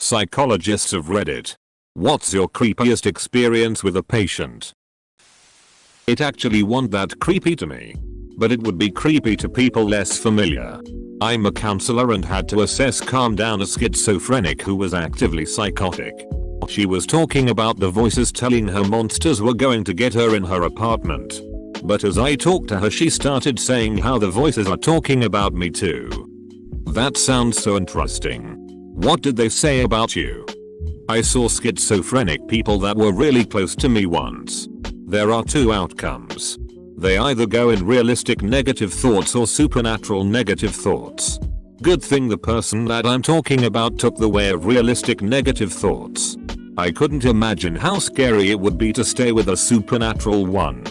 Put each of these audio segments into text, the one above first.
Psychologists of Reddit. What's your creepiest experience with a patient? It actually wasn't that creepy to me. But it would be creepy to people less familiar. I'm a counselor and had to assess calm down a schizophrenic who was actively psychotic. She was talking about the voices telling her monsters were going to get her in her apartment. But as I talked to her, she started saying how the voices are talking about me too. That sounds so interesting. What did they say about you? I saw schizophrenic people that were really close to me once. There are two outcomes. They either go in realistic negative thoughts or supernatural negative thoughts. Good thing the person that I'm talking about took the way of realistic negative thoughts. I couldn't imagine how scary it would be to stay with a supernatural one.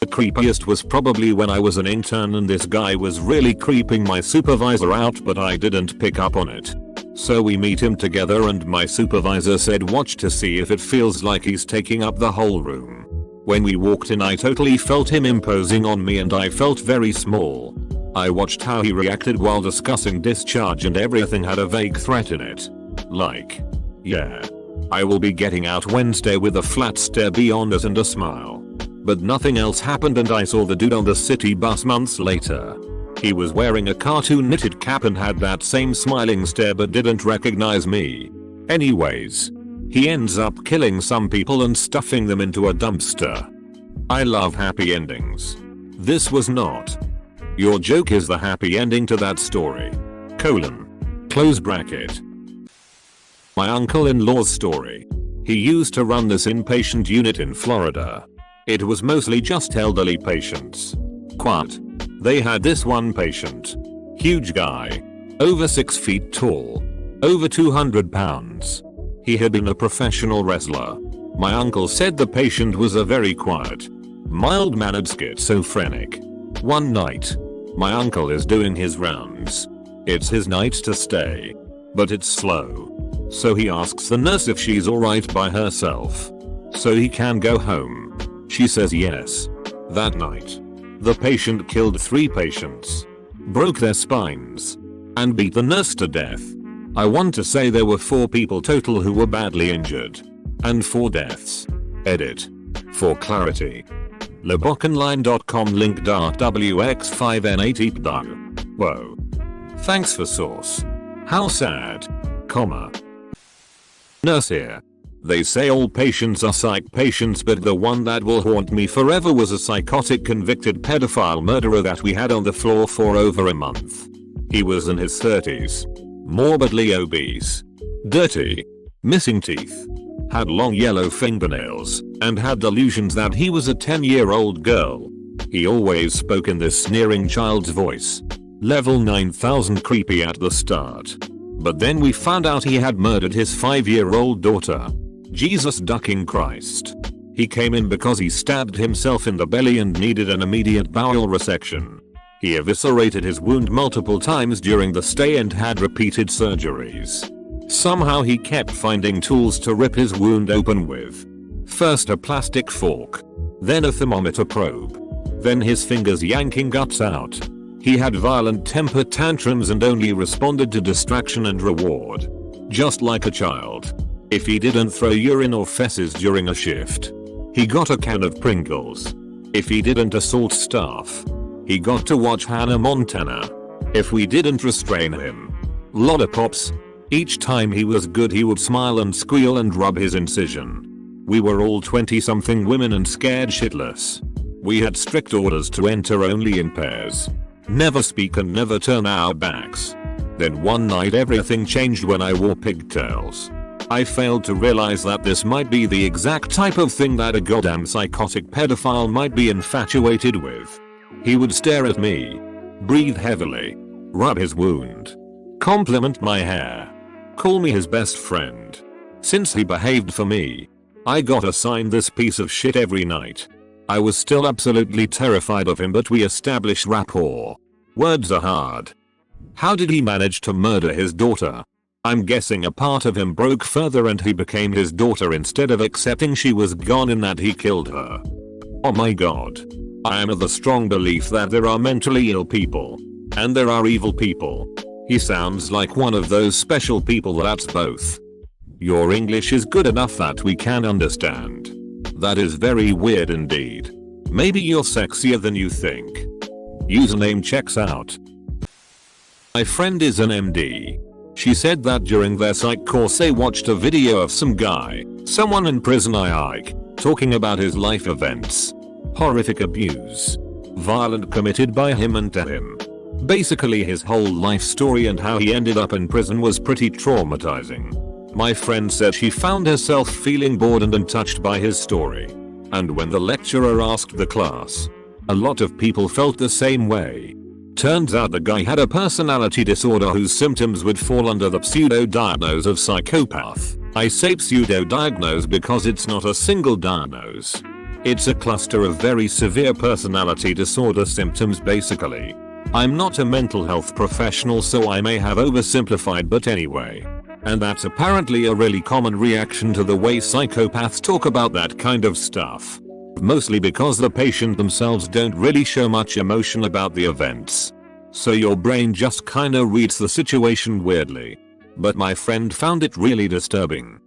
The creepiest was probably when I was an intern and this guy was really creeping my supervisor out, but I didn't pick up on it. So we meet him together and my supervisor said watch to see if it feels like he's taking up the whole room. When we walked in I totally felt him imposing on me and I felt very small. I watched how he reacted while discussing discharge and everything had a vague threat in it. Like, yeah, I will be getting out Wednesday with a flat stare beyond it and a smile. But nothing else happened and I saw the dude on the city bus months later. He was wearing a cartoon knitted cap and had that same smiling stare but didn't recognize me. Anyways, he ends up killing some people and stuffing them into a dumpster. I love happy endings. This was not. Your joke is the happy ending to that story. Close bracket. My uncle-in-law's story. He used to run this inpatient unit in Florida. It was mostly just elderly patients. Quote. They had this one patient. Huge guy. Over 6 feet tall. Over 200 pounds. He had been a professional wrestler. My uncle said the patient was a very quiet, mild-mannered schizophrenic. One night, my uncle is doing his rounds. It's his night to stay. But it's slow. So he asks the nurse if she's alright by herself. So he can go home. She says yes. That night, the patient killed 3 patients, broke their spines, and beat the nurse to death. I want to say there were 4 people total who were badly injured. And 4 deaths. Edit. For clarity. Lebokenline.com link.wx5n8 Whoa. Thanks for source. How sad. Comma. Nurse here. They say all patients are psych patients, but the one that will haunt me forever was a psychotic convicted pedophile murderer that we had on the floor for over a month. He was in his 30s. Morbidly obese. Dirty. Missing teeth. Had long yellow fingernails, and had delusions that he was a 10-year-old girl. He always spoke in this sneering child's voice. Level 9000 creepy at the start. But then we found out he had murdered his 5-year-old daughter. Jesus ducking Christ. He came in because he stabbed himself in the belly and needed an immediate bowel resection. He eviscerated his wound multiple times during the stay and had repeated surgeries. Somehow he kept finding tools to rip his wound open with. First a plastic fork. Then a thermometer probe. Then his fingers yanking guts out. He had violent temper tantrums and only responded to distraction and reward. Just like a child. If he didn't throw urine or feces during a shift, he got a can of Pringles. If he didn't assault staff, he got to watch Hannah Montana. If we didn't restrain him, lollipops. Each time he was good he would smile and squeal and rub his incision. We were all 20-something women and scared shitless. We had strict orders to enter only in pairs. Never speak and never turn our backs. Then one night everything changed when I wore pigtails. I failed to realize that this might be the exact type of thing that a goddamn psychotic pedophile might be infatuated with. He would stare at me, breathe heavily, rub his wound, compliment my hair, call me his best friend. Since he behaved for me, I got assigned this piece of shit every night. I was still absolutely terrified of him, but we established rapport. Words are hard. How did he manage to murder his daughter? I'm guessing a part of him broke further and he became his daughter instead of accepting she was gone and that he killed her. Oh my god. I am of the strong belief that there are mentally ill people. And there are evil people. He sounds like one of those special people that's both. Your English is good enough that we can understand. That is very weird indeed. Maybe you're sexier than you think. Username checks out. My friend is an MD. She said that during their psych course they watched a video of some guy, someone in prison talking about his life events. Horrific abuse. Violent committed by him and to him. Basically his whole life story and how he ended up in prison was pretty traumatizing. My friend said she found herself feeling bored and untouched by his story. And when the lecturer asked the class, a lot of people felt the same way. Turns out the guy had a personality disorder whose symptoms would fall under the pseudo-diagnose of psychopath. I say pseudo-diagnose because it's not a single diagnose. It's a cluster of very severe personality disorder symptoms basically. I'm not a mental health professional so I may have oversimplified but anyway. And that's apparently a really common reaction to the way psychopaths talk about that kind of stuff. Mostly because the patient themselves don't really show much emotion about the events. So your brain just kinda reads the situation weirdly. But my friend found it really disturbing.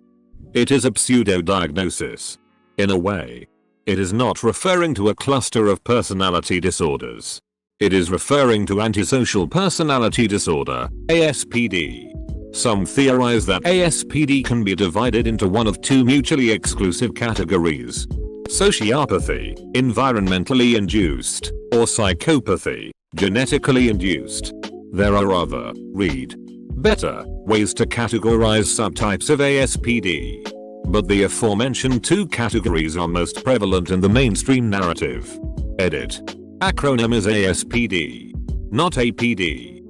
It is a pseudo-diagnosis. In a way. It is not referring to a cluster of personality disorders. It is referring to antisocial personality disorder, ASPD. Some theorize that ASPD can be divided into one of two mutually exclusive categories. Sociopathy, environmentally induced, or psychopathy, genetically induced. There are other, better, ways to categorize subtypes of ASPD. But the aforementioned two categories are most prevalent in the mainstream narrative. Edit. Acronym is ASPD, not APD.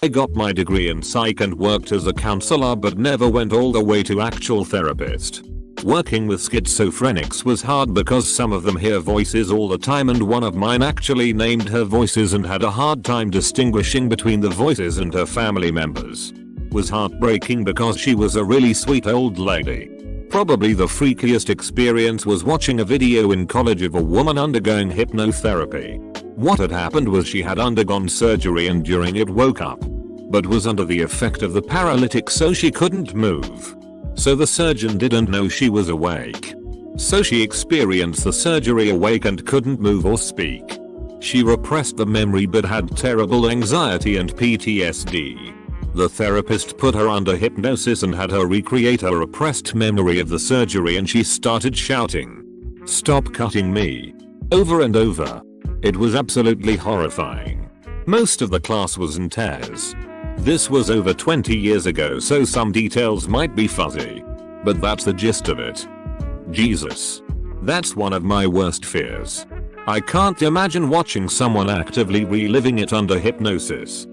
I got my degree in psych and worked as a counselor but never went all the way to actual therapist. Working with schizophrenics was hard because some of them hear voices all the time and one of mine actually named her voices and had a hard time distinguishing between the voices and her family members. Was heartbreaking because she was a really sweet old lady. Probably the freakiest experience was watching a video in college of a woman undergoing hypnotherapy. What had happened was she had undergone surgery and during it woke up, but was under the effect of the paralytic so she couldn't move. So the surgeon didn't know she was awake. So she experienced the surgery awake and couldn't move or speak. She repressed the memory but had terrible anxiety and PTSD. The therapist put her under hypnosis and had her recreate a repressed memory of the surgery and she started shouting, "Stop cutting me," over and over. It was absolutely horrifying. Most of the class was in tears. This was over 20 years ago so some details might be fuzzy. But that's the gist of it. Jesus. That's one of my worst fears. I can't imagine watching someone actively reliving it under hypnosis.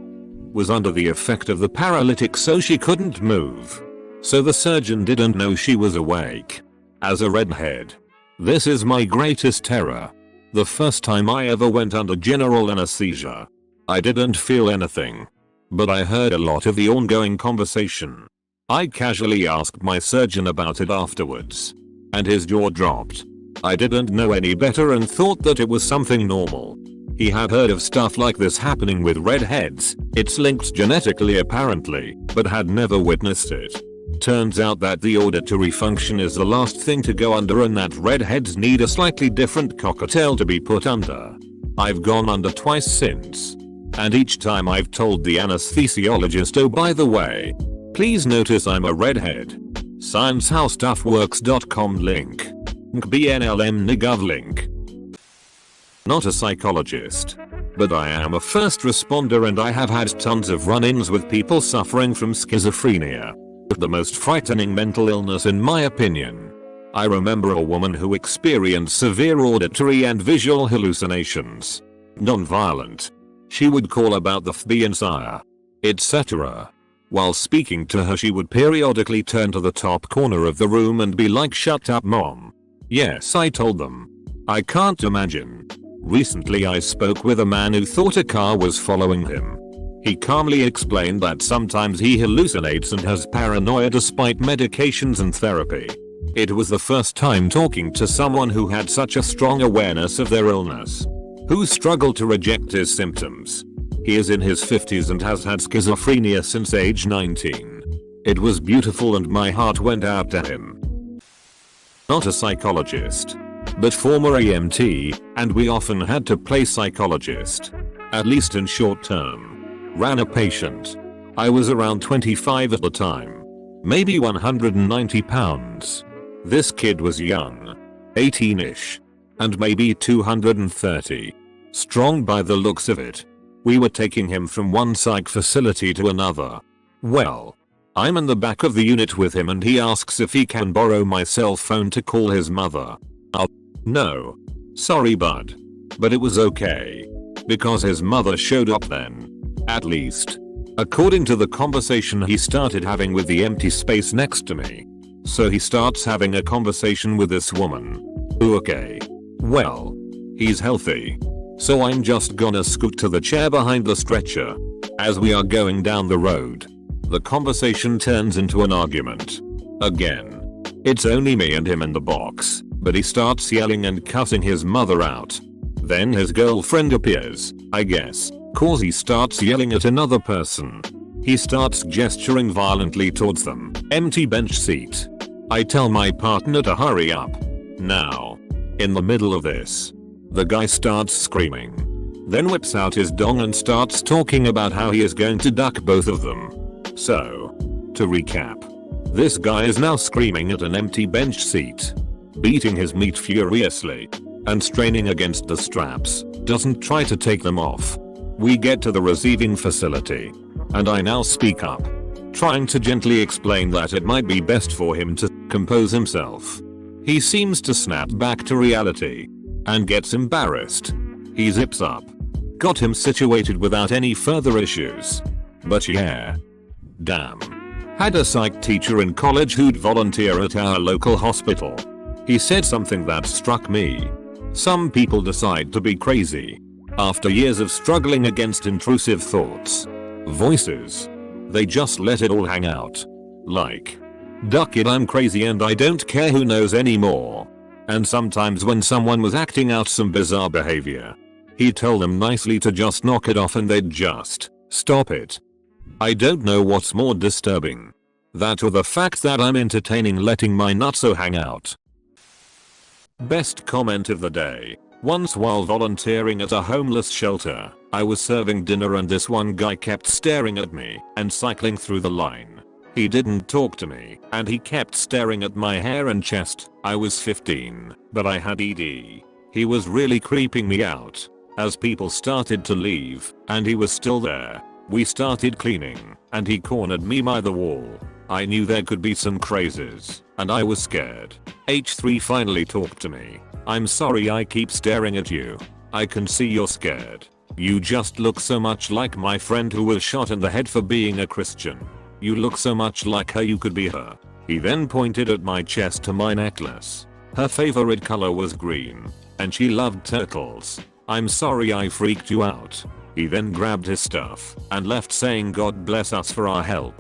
Was under the effect of the paralytic so she couldn't move. So the surgeon didn't know she was awake. As a redhead. This is my greatest terror. The first time I ever went under general anesthesia. I didn't feel anything. But I heard a lot of the ongoing conversation. I casually asked my surgeon about it afterwards. And his jaw dropped. I didn't know any better and thought that it was something normal. He had heard of stuff like this happening with redheads, it's linked genetically apparently, but had never witnessed it. Turns out that the auditory function is the last thing to go under and that redheads need a slightly different cocktail to be put under. I've gone under twice since. And each time I've told the anesthesiologist, oh by the way, please notice I'm a redhead. ScienceHowStuffWorks.com link. BNLM link. Not a psychologist. But I am a first responder and I have had tons of run-ins with people suffering from schizophrenia. The most frightening mental illness in my opinion. I remember a woman who experienced severe auditory and visual hallucinations. Non-violent. She would call about the FB and sire, etc. While speaking to her she would periodically turn to the top corner of the room and be like, "Shut up mom." Yes, I told them. I can't imagine. Recently I spoke with a man who thought a car was following him. He calmly explained that sometimes he hallucinates and has paranoia despite medications and therapy. It was the first time talking to someone who had such a strong awareness of their illness. Who struggled to reject his symptoms. He is in his 50s and has had schizophrenia since age 19. It was beautiful and my heart went out to him. Not a psychologist, but former EMT, and we often had to play psychologist. At least in short term. Ran a patient. I was around 25 at the time. Maybe 190 pounds. This kid was young. 18ish. And maybe 230. Strong by the looks of it. We were taking him from one psych facility to another. Well, I'm in the back of the unit with him and he asks if he can borrow my cell phone to call his mother. No. Sorry bud. But it was okay. Because his mother showed up then. At least. According to the conversation he started having with the empty space next to me. So he starts having a conversation with this woman. Okay. Well. He's healthy. So I'm just gonna scoot to the chair behind the stretcher. As we are going down the road. The conversation turns into an argument. Again. It's only me and him in the box, but he starts yelling and cussing his mother out. Then his girlfriend appears, I guess, cause he starts yelling at another person. He starts gesturing violently towards them. Empty bench seat. I tell my partner to hurry up. Now. In the middle of this. The guy starts screaming. Then whips out his dong and starts talking about how he is going to duck both of them. So. To recap. This guy is now screaming at an empty bench seat. Beating his meat furiously. And straining against the straps, doesn't try to take them off. We get to the receiving facility. And I now speak up. Trying to gently explain that it might be best for him to compose himself. He seems to snap back to reality. And gets embarrassed. He zips up. Got him situated without any further issues. But yeah. Damn. Had a psych teacher in college who'd volunteer at our local hospital. He said something that struck me. Some people decide to be crazy. After years of struggling against intrusive thoughts. Voices. They just let it all hang out. Like. Duck it, I'm crazy and I don't care who knows anymore. And sometimes when someone was acting out some bizarre behavior. He'd tell them nicely to just knock it off and they'd just stop it. I don't know what's more disturbing. That or the fact that I'm entertaining letting my nutso hang out. Best comment of the day. Once while volunteering at a homeless shelter, I was serving dinner and this one guy kept staring at me and cycling through the line. He didn't talk to me and he kept staring at my hair and chest. I was 15, but I had ED. He was really creeping me out. As people started to leave and he was still there, we started cleaning and he cornered me by the wall. I knew there could be some crises and I was scared. H3 finally talked to me. I'm sorry I keep staring at you. I can see you're scared. You just look so much like my friend who was shot in the head for being a Christian. You look so much like her you could be her. He then pointed at my chest to my necklace. Her favorite color was green. And she loved turtles. I'm sorry I freaked you out. He then grabbed his stuff and left saying God bless us for our help.